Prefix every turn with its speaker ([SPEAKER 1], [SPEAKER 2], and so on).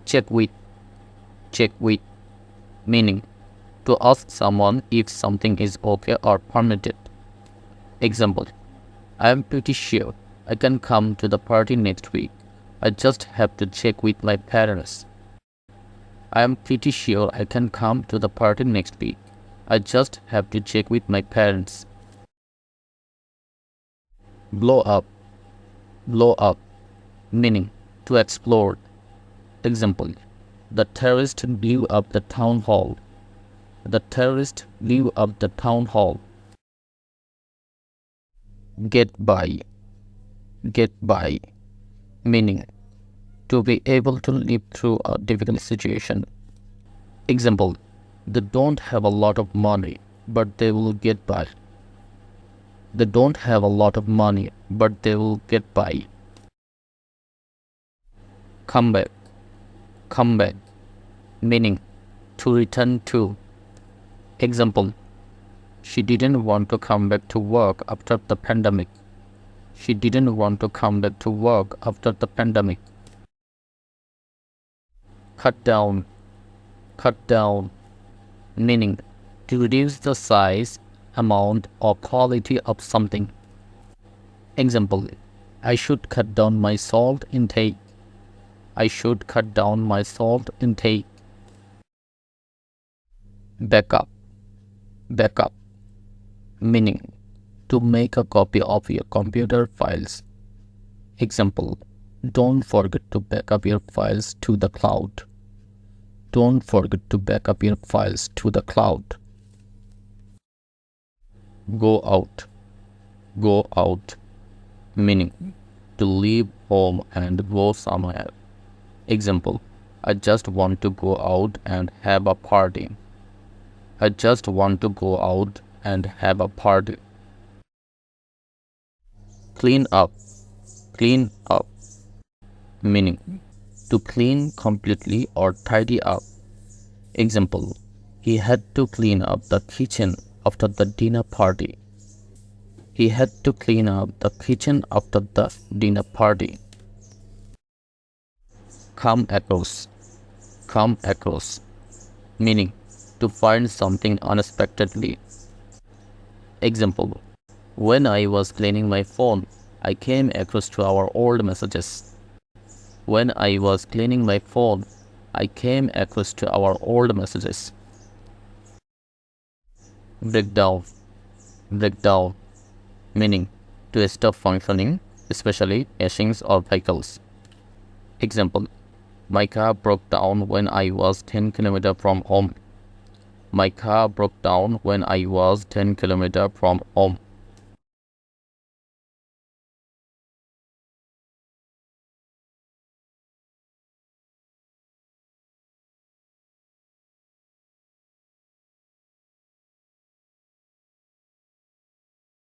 [SPEAKER 1] Check with, check with, meaning to ask someone if something is okay or permitted. Example, I am pretty sure I can come to the party next week. I just have to check with my parents. I am pretty sure I can come to the party next week. I just have to check with my parents. Blow up, meaning to explode. Example, the terrorist blew up the town hall. The terrorist blew up the town hall. Get by, meaning to be able to live through a difficult situation. Example, they don't have a lot of money, but they will get by. They don't have a lot of money, but they will get by. Come back, meaning to return to. Example, she didn't want to come back to work after the pandemic. She didn't want to come back to work after the pandemic. Cut down, meaning to reduce the size, amount, or quality of something. Example, I should cut down my salt intake. I should cut down my salt intake. Backup, meaning to make a copy of your computer files. Example, don't forget to back up your files to the cloud. Don't forget to back up your files to the cloud. Go out, meaning to leave home and go somewhere. Example, I just want to go out and have a party. I just want to go out and have a party. Clean up, meaning to clean completely or tidy up. Example, he had to clean up the kitchen after the dinner party. He had to clean up the kitchen after the dinner party. Come across, meaning to find something unexpectedly. Example, when I was cleaning my phone, I came across to our old messages. When I was cleaning my phone, I came across to our old messages. Break down, meaning to stop functioning, especially machines or vehicles. Example, my car broke down when I was 10 km from home. My car broke down when I was 10 km from home.